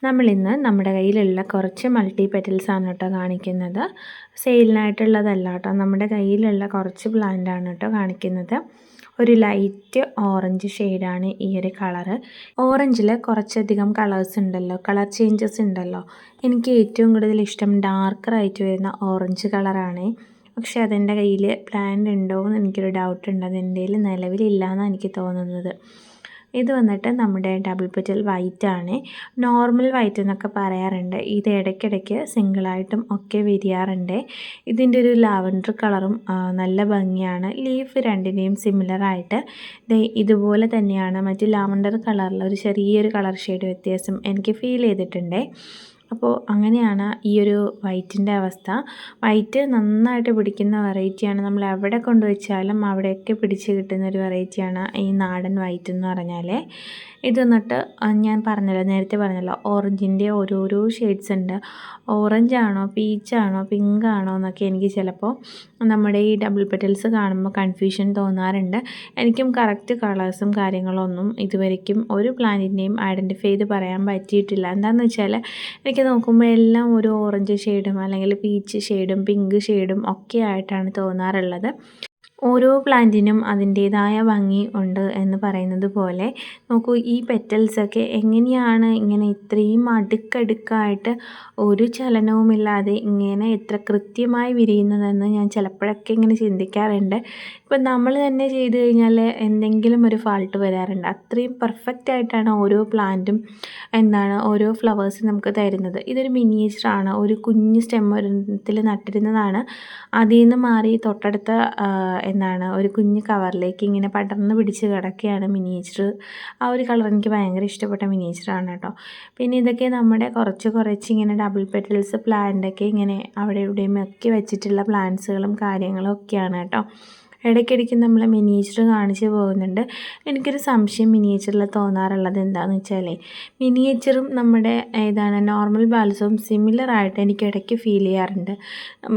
നമ്മളിന്ന് നമ്മുടെ കയ്യിലുള്ള കുറച്ച് മൾട്ടി പെറ്റൽസ് ആണ് കേട്ടോ കാണിക്കുന്നത്. സെയിലിനായിട്ടുള്ളതല്ല കേട്ടോ, നമ്മുടെ കയ്യിലുള്ള കുറച്ച് പ്ലാന്റ് ആണ് കേട്ടോ കാണിക്കുന്നത്. ഒരു ലൈറ്റ് ഓറഞ്ച് ഷെയ്ഡാണ് ഈ ഒരു കളറ്. ഓറഞ്ചിൽ കുറച്ചധികം കളേഴ്സ് ഉണ്ടല്ലോ, കളർ ചേഞ്ചസ് ഉണ്ടല്ലോ. എനിക്ക് ഏറ്റവും കൂടുതൽ ഇഷ്ടം ഡാർക്കറായിട്ട് വരുന്ന ഓറഞ്ച് കളറാണ്. പക്ഷേ അതെൻ്റെ കയ്യിൽ പ്ലാന്റ് ഉണ്ടോ എന്ന് എനിക്കൊരു ഡൗട്ടുണ്ട്. അത് എൻ്റെ കയ്യിൽ നിലവിലില്ല എന്നാണ് എനിക്ക് തോന്നുന്നത്. ഇത് വന്നിട്ട് നമ്മുടെ ഡബിൾ പെറ്റൽ വൈറ്റ് ആണ്. നോർമൽ വൈറ്റ് എന്നൊക്കെ പറയാറുണ്ട്. ഇത് ഇടയ്ക്കിടയ്ക്ക് സിംഗിളായിട്ടും ഒക്കെ വിരിയാറുണ്ട്. ഇതിൻ്റെ ഒരു ലാവൻഡർ കളറും നല്ല ഭംഗിയാണ്. ലീഫ് രണ്ടിനെയും സിമിലറായിട്ട് ഇതുപോലെ തന്നെയാണ്. മറ്റ് ലാവൻഡർ കളറിൽ ഒരു ചെറിയൊരു കളർ ഷെയ്ഡ് വ്യത്യാസം എനിക്ക് ഫീൽ ചെയ്തിട്ടുണ്ട്. അപ്പോൾ അങ്ങനെയാണ് ഈ ഒരു വൈറ്റിൻ്റെ അവസ്ഥ. വൈറ്റ് നന്നായിട്ട് പിടിക്കുന്ന വെറൈറ്റിയാണ്. നമ്മൾ എവിടെ കൊണ്ടുവച്ചാലും അവിടെയൊക്കെ പിടിച്ച് കിട്ടുന്ന ഒരു വെറൈറ്റിയാണ് ഈ നാടൻ വൈറ്റ് എന്ന് പറഞ്ഞാൽ. ഇത് വന്നിട്ട് ഞാൻ പറഞ്ഞല്ലോ, നേരത്തെ പറഞ്ഞല്ലോ, ഓറഞ്ചിൻ്റെ ഓരോരോ ഷെയ്ഡ്സ് ഉണ്ട്. ഓറഞ്ചാണോ പീച്ചാണോ പിങ്കാണോ എന്നൊക്കെ എനിക്ക് ചിലപ്പോൾ നമ്മുടെ ഈ ഡബിൾ പെറ്റൽസ് കാണുമ്പോൾ കൺഫ്യൂഷൻ തോന്നാറുണ്ട്. എനിക്കും കറക്റ്റ് കളേഴ്സും കാര്യങ്ങളൊന്നും ഇതുവരയ്ക്കും ഒരു പ്ലാന്റിൻ്റെയും ഐഡൻറ്റിഫൈ ചെയ്ത് പറയാൻ പറ്റിയിട്ടില്ല. എന്താണെന്ന് വെച്ചാൽ എനിക്ക് നോക്കുമ്പോൾ എല്ലാം ഒരു ഓറഞ്ച് ഷെയ്ഡും അല്ലെങ്കിൽ പീച്ച് ഷെയ്ഡും പിങ്ക് ഷെയ്ഡും ഒക്കെ ആയിട്ടാണ് തോന്നാറുള്ളത്. ഓരോ പ്ലാന്റിനും അതിൻ്റേതായ ഭംഗി ഉണ്ട് എന്ന് പറയുന്നത് പോലെ നോക്കൂ, ഈ പെറ്റൽസൊക്കെ എങ്ങനെയാണ് ഇങ്ങനെ ഇത്രയും അടുക്കടുക്കായിട്ട് ഒരു ചലനവുമില്ലാതെ ഇങ്ങനെ എത്ര കൃത്യമായി വിരിയുന്നതെന്ന് ഞാൻ ചിലപ്പോഴൊക്കെ ഇങ്ങനെ ചിന്തിക്കാറുണ്ട്. ഇപ്പം നമ്മൾ തന്നെ ചെയ്ത് കഴിഞ്ഞാൽ എന്തെങ്കിലും ഒരു ഫാൾട്ട് വരാറുണ്ട്. അത്രയും പെർഫെക്റ്റ് ആയിട്ടാണ് ഓരോ പ്ലാന്റും ഓരോ ഫ്ലവേഴ്സ് നമുക്ക് തരുന്നത്. ഇതൊരു മിനിയേച്ചറാണ്, ഒരു കുഞ്ഞ് സ്റ്റെമ്മത്തിൽ നട്ടിരുന്നതാണ്. അതിൽ നിന്ന് മാറി തൊട്ടടുത്ത ഒരു കുഞ്ഞ് കവറിലേക്ക് ഇങ്ങനെ പടർന്ന് പിടിച്ച് കിടക്കുകയാണ് മിനിയേച്ചർ. ആ ഒരു കളർ എനിക്ക് ഭയങ്കര ഇഷ്ടപ്പെട്ട മിനിയേച്ചറാണ് കേട്ടോ. പിന്നെ ഇതൊക്കെ നമ്മുടെ കുറച്ച് ഇങ്ങനെ ഡബിൾ പെറ്റൽസ് പ്ലാന്റൊക്കെ ഇങ്ങനെ അവിടെ ഇവിടെയും ഒക്കെ വെച്ചിട്ടുള്ള പ്ലാന്റ്സുകളും കാര്യങ്ങളും ഒക്കെയാണ് കേട്ടോ. ഇടയ്ക്കിടയ്ക്ക് നമ്മൾ മിനിയേച്ചർ കാണിച്ച് പോകുന്നുണ്ട്. എനിക്കൊരു സംശയം മിനിയേച്ചറിൽ തോന്നാറുള്ളത് എന്താണെന്ന് വെച്ചാൽ, മിനിയേച്ചറും നമ്മുടെ നോർമൽ ബാൽസവും സിമിലറായിട്ട് എനിക്ക് ഇടയ്ക്ക് ഫീൽ ചെയ്യാറുണ്ട്.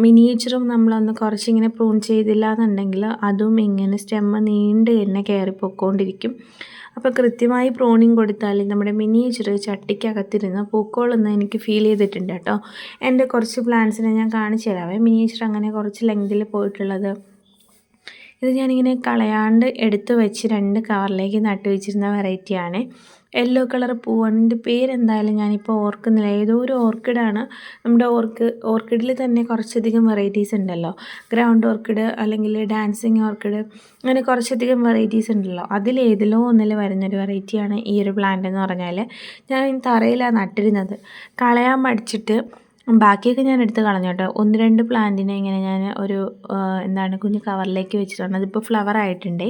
മിനിയേച്ചറും നമ്മളൊന്ന് കുറച്ചിങ്ങനെ പ്രൂൺ ചെയ്തില്ല എന്നുണ്ടെങ്കിൽ അതും ഇങ്ങനെ സ്റ്റെമ്മ് നീണ്ട് തന്നെ കയറിപ്പോയിക്കൊണ്ടിരിക്കും. അപ്പോൾ കൃത്യമായി പ്രൂണിങ് കൊടുത്താൽ നമ്മുടെ മിനിയേച്ചർ ചട്ടിക്കകത്തിരുന്ന് പൂക്കോളെന്ന് എനിക്ക് ഫീൽ ചെയ്തിട്ടുണ്ട് കേട്ടോ. എൻ്റെ കുറച്ച് പ്ലാന്റ്സിനെ ഞാൻ കാണിച്ചു തരാവേ. മിനിയേച്ചർ അങ്ങനെ കുറച്ച് ലെങ്തിൽ പോയിട്ടുള്ളത്. ഇത് ഞാനിങ്ങനെ കളയാണ്ട് എടുത്ത് വെച്ച് 2 കവറിലേക്ക് നട്ട് വെച്ചിരുന്ന വെറൈറ്റിയാണ്. യെല്ലോ കളർ പൂവാണ്. എൻ്റെ പേരെന്തായാലും ഞാനിപ്പോൾ ഓർക്കുന്നില്ല. ഏതോ ഒരു ഓർക്കിഡാണ്. നമ്മുടെ ഓർക്കിഡിൽ തന്നെ കുറച്ചധികം വെറൈറ്റീസ് ഉണ്ടല്ലോ. ഗ്രൗണ്ട് ഓർക്കിഡ് അല്ലെങ്കിൽ ഡാൻസിങ് ഓർക്കിഡ്, അങ്ങനെ കുറച്ചധികം വെറൈറ്റീസ് ഉണ്ടല്ലോ. അതിലേതിലോ ഒന്നിൽ വരുന്നൊരു വെറൈറ്റിയാണ് ഈ ഒരു പ്ലാന്റ് എന്ന് പറഞ്ഞാൽ. ഞാൻ തറയിലാണ് നട്ടിരുന്നത്. കളയാൻ മടിച്ചിട്ട് ബാക്കിയൊക്കെ ഞാൻ എടുത്ത് കളഞ്ഞു കേട്ടോ. 1-2 പ്ലാന്റിനെ ഇങ്ങനെ ഞാൻ ഒരു കുഞ്ഞ് കവറിലേക്ക് വെച്ചിട്ടാണ്. അതിപ്പോൾ ഫ്ലവർ ആയിട്ടുണ്ട്.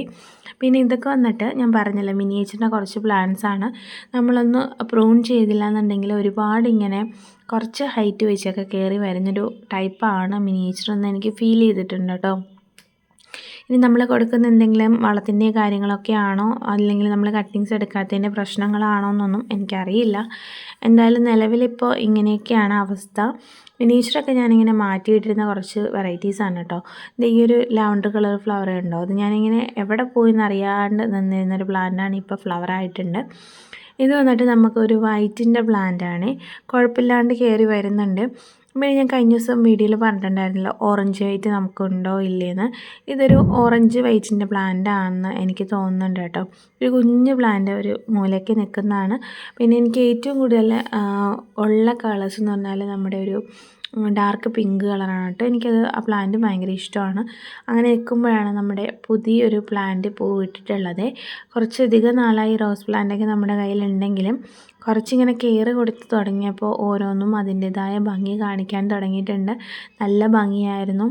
പിന്നെ ഇതൊക്കെ വന്നിട്ട് ഞാൻ പറഞ്ഞല്ലോ, മിനിയേച്ചറിൻ്റെ കുറച്ച് പ്ലാന്റ്സ് ആണ്. നമ്മളൊന്ന് പ്രൂൺ ചെയ്തില്ല എന്നുണ്ടെങ്കിൽ ഒരുപാട് ഇങ്ങനെ കുറച്ച് ഹൈറ്റ് വെച്ചൊക്കെ കയറി വരുന്നൊരു ടൈപ്പാണ് മിനിയേച്ചർ എന്ന് എനിക്ക് ഫീൽ ചെയ്തിട്ടുണ്ട് കേട്ടോ. ഇനി നമ്മൾ കൊടുക്കുന്ന എന്തെങ്കിലും വളത്തിൻ്റെ കാര്യങ്ങളൊക്കെ ആണോ, അല്ലെങ്കിൽ നമ്മൾ കട്ടിങ്സ് എടുക്കാത്തതിൻ്റെ പ്രശ്നങ്ങളാണോ എന്നൊന്നും എനിക്കറിയില്ല. എന്തായാലും നിലവിലിപ്പോൾ ഇങ്ങനെയൊക്കെയാണ് അവസ്ഥ. മിനിയേച്ചറൊക്കെ ഞാനിങ്ങനെ മാറ്റിയിട്ടിരുന്ന കുറച്ച് വെറൈറ്റീസാണ് കേട്ടോ. ഈ ഒരു ലാവൻഡർ കളർ ഫ്ലവർ ഉണ്ടോ, അത് ഞാനിങ്ങനെ എവിടെ പോയി എന്നറിയാണ്ട് നിന്നിരുന്നൊരു പ്ലാന്റാണ്. ഇപ്പോൾ ഫ്ലവർ ആയിട്ടുണ്ട്. ഇത് വന്നിട്ട് നമുക്കൊരു വൈറ്റിൻ്റെ പ്ലാന്റാണ്. കുഴപ്പമില്ലാണ്ട് കയറി വരുന്നുണ്ട്. പിന്നെ ഞാൻ കഴിഞ്ഞ ദിവസം വീഡിയോയിൽ പറഞ്ഞിട്ടുണ്ടായിരുന്നല്ലോ ഓറഞ്ച് വൈറ്റ് നമുക്കുണ്ടോ ഇല്ലേന്ന്. ഇതൊരു ഓറഞ്ച് വൈറ്റിൻ്റെ പ്ലാന്റ് ആണെന്ന് എനിക്ക് തോന്നുന്നുണ്ട് കേട്ടോ. ഒരു കുഞ്ഞ് പ്ലാന്റ് ഒരു മൂലയ്ക്ക് നിൽക്കുന്നതാണ്. പിന്നെ എനിക്ക് ഏറ്റവും കൂടുതൽ ഉള്ള കളേഴ്സ് എന്ന് പറഞ്ഞാൽ നമ്മുടെ ഒരു ഡാർക്ക് പിങ്ക് കളറാണ് കേട്ടോ. എനിക്കത് ആ പ്ലാന്റ് ഭയങ്കര ഇഷ്ടമാണ്. അങ്ങനെ നിൽക്കുമ്പോഴാണ് നമ്മുടെ പുതിയൊരു പ്ലാന്റ് പൂവിട്ടിട്ടുള്ളത്. കുറച്ചധികം നാളായി റോസ് പ്ലാന്റൊക്കെ നമ്മുടെ കയ്യിലുണ്ടെങ്കിലും കുറച്ചിങ്ങനെ കെയർ കൊടുത്ത് തുടങ്ങിയപ്പോൾ ഓരോന്നും അതിൻ്റേതായ ഭംഗി കാണിക്കാൻ തുടങ്ങിയിട്ടുണ്ട്. നല്ല ഭംഗിയായിരുന്നു.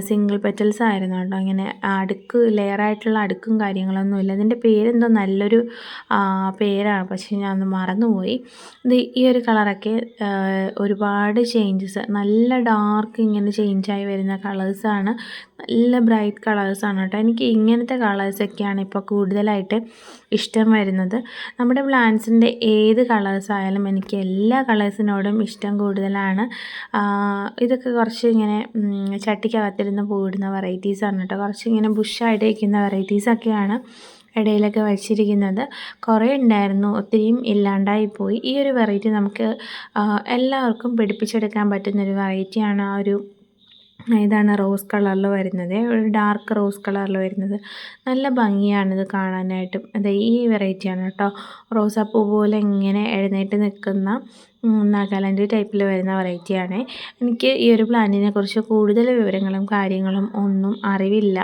സിംഗിൾ പെറ്റൽസ് ആയിരുന്നു കേട്ടോ. ഇങ്ങനെ ലെയറായിട്ടുള്ള അടുക്കും കാര്യങ്ങളൊന്നുമില്ല. ഇതിൻ്റെ പേരെന്തോ നല്ലൊരു പേരാണ്, പക്ഷേ ഞാനൊന്ന് മറന്നുപോയി. ഈ ഒരു കളറൊക്കെ ഒരുപാട് ചേഞ്ചസ്, നല്ല ഡാർക്ക് ഇങ്ങനെ ചേഞ്ചായി വരുന്ന കളേഴ്സാണ്. നല്ല ബ്രൈറ്റ് കളേഴ്സാണ് കേട്ടോ. എനിക്ക് ഇങ്ങനത്തെ കളേഴ്സൊക്കെയാണ് ഇപ്പോൾ കൂടുതലായിട്ട് ഇഷ്ടം വരുന്നത്. നമ്മുടെ പ്ലാന്റ്സിൻ്റെ ഏത് കളേഴ്സായാലും എനിക്ക് എല്ലാ കളേഴ്സിനോടും ഇഷ്ടം കൂടുതലാണ്. ഇതൊക്കെ കുറച്ച് ഇങ്ങനെ ചട്ടിക്കകത്തിരുന്ന് പൂവിടുന്ന വെറൈറ്റീസാണ് കേട്ടോ. കുറച്ച് ഇങ്ങനെ ബുഷായിട്ട് ഇരിക്കുന്ന വെറൈറ്റീസൊക്കെയാണ് ഇടയിലൊക്കെ വെച്ചിരിക്കുന്നത്. കുറേ ഉണ്ടായിരുന്നു, ഒത്തിരിയും ഇല്ലാണ്ടായിപ്പോയി. ഈ ഒരു വെറൈറ്റി നമുക്ക് എല്ലാവർക്കും പിടിപ്പിച്ചെടുക്കാൻ പറ്റുന്നൊരു വെറൈറ്റിയാണ്. ഇതാണ് റോസ് കളറിൽ വരുന്നത്, ഒരു ഡാർക്ക് റോസ് കളറിൽ വരുന്നത്. നല്ല ഭംഗിയാണിത് കാണാനായിട്ടും. ഈ വെറൈറ്റിയാണ് കേട്ടോ. റോസാപ്പൂ പോലെ ഇങ്ങനെ എഴുന്നേറ്റ് നിൽക്കുന്ന നാഗാലാൻഡ് ടൈപ്പിൽ വരുന്ന വെറൈറ്റിയാണ്. എനിക്ക് ഈ ഒരു പ്ലാന്റിനെ കുറിച്ച് കൂടുതൽ വിവരങ്ങളും കാര്യങ്ങളും ഒന്നും അറിവില്ല.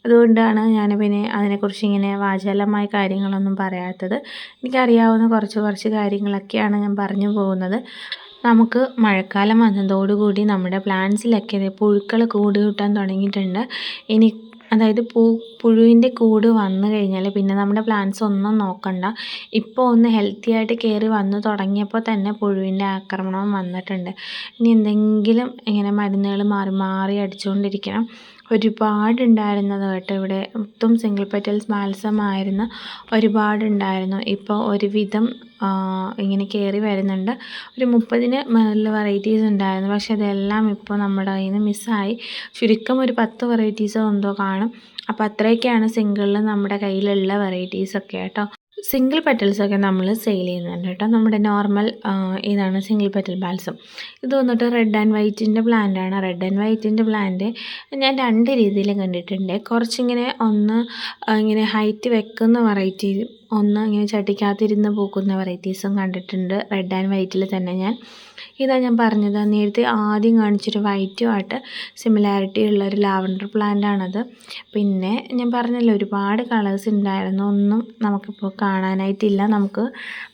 അതുകൊണ്ടാണ് ഞാൻ പിന്നെ അതിനെക്കുറിച്ച് ഇങ്ങനെ വാചാലമായ കാര്യങ്ങളൊന്നും പറയാത്തത്. എനിക്കറിയാവുന്ന കുറച്ച് കാര്യങ്ങളൊക്കെയാണ് ഞാൻ പറഞ്ഞു പോകുന്നത്. നമുക്ക് മഴക്കാലം വന്നതോടുകൂടി നമ്മുടെ പ്ലാന്റ്സിലൊക്കെ പുഴുക്കൾ കൂട് കൂട്ടാൻ തുടങ്ങിയിട്ടുണ്ട്. ഇനി അതായത് പുഴുവിൻ്റെ കൂട് വന്നു കഴിഞ്ഞാൽ പിന്നെ നമ്മുടെ പ്ലാന്റ്സ് ഒന്നും നോക്കണ്ട. ഇപ്പോൾ ഒന്ന് ഹെൽത്തി ആയിട്ട് കയറി വന്നു തുടങ്ങിയപ്പോൾ തന്നെ പുഴുവിൻ്റെ ആക്രമണം വന്നിട്ടുണ്ട്. ഇനി എന്തെങ്കിലും ഇങ്ങനെ മരുന്നുകൾ മാറി മാറി അടിച്ചുകൊണ്ടിരിക്കണം. ഒരുപാടുണ്ടായിരുന്നത് കേട്ടോ ഇവിടെ. മൊത്തം സിംഗിൾ പെറ്റൽസ് മാൽസമായിരുന്നു, ഒരുപാടുണ്ടായിരുന്നു. ഇപ്പോൾ ഒരുവിധം ഇങ്ങനെ കയറി വരുന്നുണ്ട്. ഒരു 30-ന് മുകളിൽ വെറൈറ്റീസ് ഉണ്ടായിരുന്നു. പക്ഷേ അതെല്ലാം ഇപ്പോൾ നമ്മുടെ കയ്യിൽ നിന്ന് മിസ്സായി. ചുരുക്കം ഒരു 10 വെറൈറ്റീസോ എന്തോ കാണും. അപ്പോൾ അത്രയൊക്കെയാണ് സിംഗിളിൽ നമ്മുടെ കയ്യിലുള്ള വെറൈറ്റീസൊക്കെ കേട്ടോ. സിംഗിൾ പെറ്റൽസൊക്കെ നമ്മൾ സെയിൽ ചെയ്യുന്നുണ്ട് കേട്ടോ. നമ്മുടെ നോർമൽ ഇതാണ് സിംഗിൾ പെറ്റൽ ബാൽസം. ഇത് വന്നിട്ട് റെഡ് ആൻഡ് വൈറ്റിൻ്റെ പ്ലാന്റാണ്. റെഡ് ആൻഡ് വൈറ്റിൻ്റെ പ്ലാന്റ് ഞാൻ 2 രീതിയിൽ കണ്ടിട്ടുണ്ട്. കുറച്ചിങ്ങനെ ഒന്ന് ഇങ്ങനെ ഹൈറ്റ് വെക്കുന്ന വെറൈറ്റി, ഒന്ന് ഇങ്ങനെ ചട്ടിക്കകത്തിരുന്ന് പൂക്കുന്ന വെറൈറ്റീസും കണ്ടിട്ടുണ്ട് റെഡ് ആൻഡ് വൈറ്റിൽ തന്നെ. ഇതാ ഞാൻ പറഞ്ഞത്, നേരത്തെ ആദ്യം കാണിച്ചൊരു വൈറ്റുമായിട്ട് സിമിലാരിറ്റി ഉള്ളൊരു ലാവൻഡർ പ്ലാന്റാണത്. പിന്നെ ഞാൻ പറഞ്ഞല്ലോ ഒരുപാട് കളേഴ്സ് ഉണ്ടായിരുന്നു, ഒന്നും നമുക്കിപ്പോൾ കാണാനായിട്ടില്ല. നമുക്ക്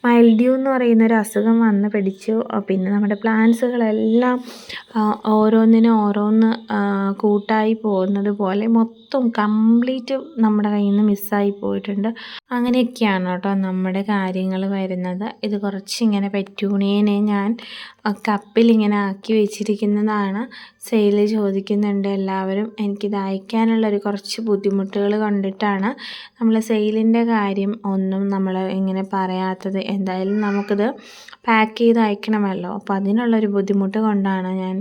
മൈൽഡ്യൂ എന്ന് പറയുന്നൊരു അസുഖം വന്ന് പിടിച്ചു. പിന്നെ നമ്മുടെ പ്ലാന്റ്സുകളെല്ലാം ഓരോന്ന് കൂട്ടായി പോകുന്നത് പോലെ മൊത്തം കംപ്ലീറ്റ് നമ്മുടെ കയ്യിൽ നിന്ന് മിസ്സായി പോയിട്ടുണ്ട്. അങ്ങനെയൊക്കെയാണ് കേട്ടോ നമ്മുടെ കാര്യങ്ങൾ വരുന്നത്. ഇത് കുറച്ചിങ്ങനെ പെറ്റൂണിയനെ ഞാൻ കപ്പിലിങ്ങനെ ആക്കി വെച്ചിരിക്കുന്നതാണ്. സെയിൽ ചോദിക്കുന്നുണ്ട് എല്ലാവരും. എനിക്കിത് അയക്കാനുള്ളൊരു കുറച്ച് ബുദ്ധിമുട്ടുകൾ കൊണ്ടിട്ടാണ് നമ്മൾ സെയിലിൻ്റെ കാര്യം ഒന്നും നമ്മൾ ഇങ്ങനെ പറയാത്തത്. എന്തായാലും നമുക്കിത് പാക്ക് ചെയ്ത് അയക്കണമല്ലോ. അപ്പോൾ അതിനുള്ളൊരു ബുദ്ധിമുട്ട് കൊണ്ടാണ് ഞാൻ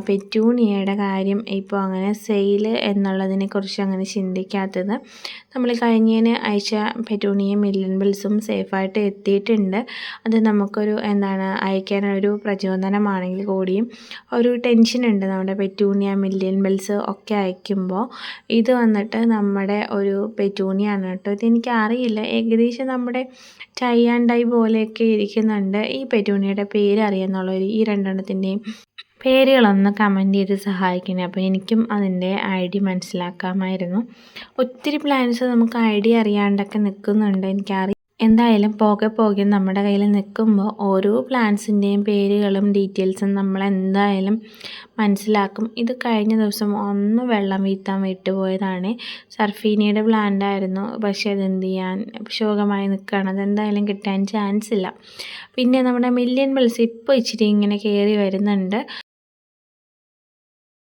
പെറ്റൂണിയയുടെ കാര്യം ഇപ്പോൾ അങ്ങനെ സെയിൽ എന്നുള്ളതിനെക്കുറിച്ച് അങ്ങനെ ചിന്തിക്കാത്തത്. നമ്മൾ കഴിഞ്ഞതിന് അയച്ച പെറ്റൂണിയയും മില്യൺ ബിൽസും സേഫായിട്ട് എത്തിയിട്ടുണ്ട്. അത് നമുക്കൊരു അയക്കാനൊരു പ്രചോദനമാണെങ്കിൽ കൂടിയും ഒരു ടെൻഷനുണ്ട് നമ്മുടെ പെറ്റൂണിയ മില്യൺ ബിൽസ് ഒക്കെ അയക്കുമ്പോൾ. ഇത് വന്നിട്ട് നമ്മുടെ ഒരു പെറ്റൂണിയാണ് കേട്ടോ. ഇതെനിക്ക് അറിയില്ല, ഏകദേശം നമ്മുടെ ടൈ ആൻഡ് ഡൈ പോലെയൊക്കെ ഇരിക്കുന്നുണ്ട്. ഈ പെറ്റൂണിയുടെ പേര് അറിയാമെന്നുള്ളവർ ഈ 2 പേരുകളൊന്ന് കമൻറ്റ് ചെയ്ത് സഹായിക്കണേ. അപ്പോൾ എനിക്കും അതിൻ്റെ ഐഡിയ മനസ്സിലാക്കാമായിരുന്നു. ഒത്തിരി പ്ലാൻസ് നമുക്ക് ഐഡിയ അറിയാണ്ടൊക്കെ നിൽക്കുന്നുണ്ട്, എനിക്കറിയാം. എന്തായാലും പോകെ നമ്മുടെ കയ്യിൽ നിൽക്കുമ്പോൾ ഓരോ പ്ലാൻസിൻ്റെയും പേരുകളും ഡീറ്റെയിൽസും നമ്മൾ എന്തായാലും മനസ്സിലാക്കും. ഇത് കഴിഞ്ഞ ദിവസം ഒന്ന് വെള്ളം വീഴ്ത്താൻ വിട്ടുപോയതാണ്. സർഫീനിയുടെ പ്ലാന്റ് ആയിരുന്നു, പക്ഷേ അതെന്ത് ചെയ്യാൻ ശോകമായി നിൽക്കുകയാണ്. അതെന്തായാലും കിട്ടാൻ ചാൻസ് ഇല്ല. പിന്നെ നമ്മുടെ മില്യൺ ബിൽസ് ഇപ്പോൾ ഇച്ചിരി ഇങ്ങനെ കയറി വരുന്നുണ്ട്.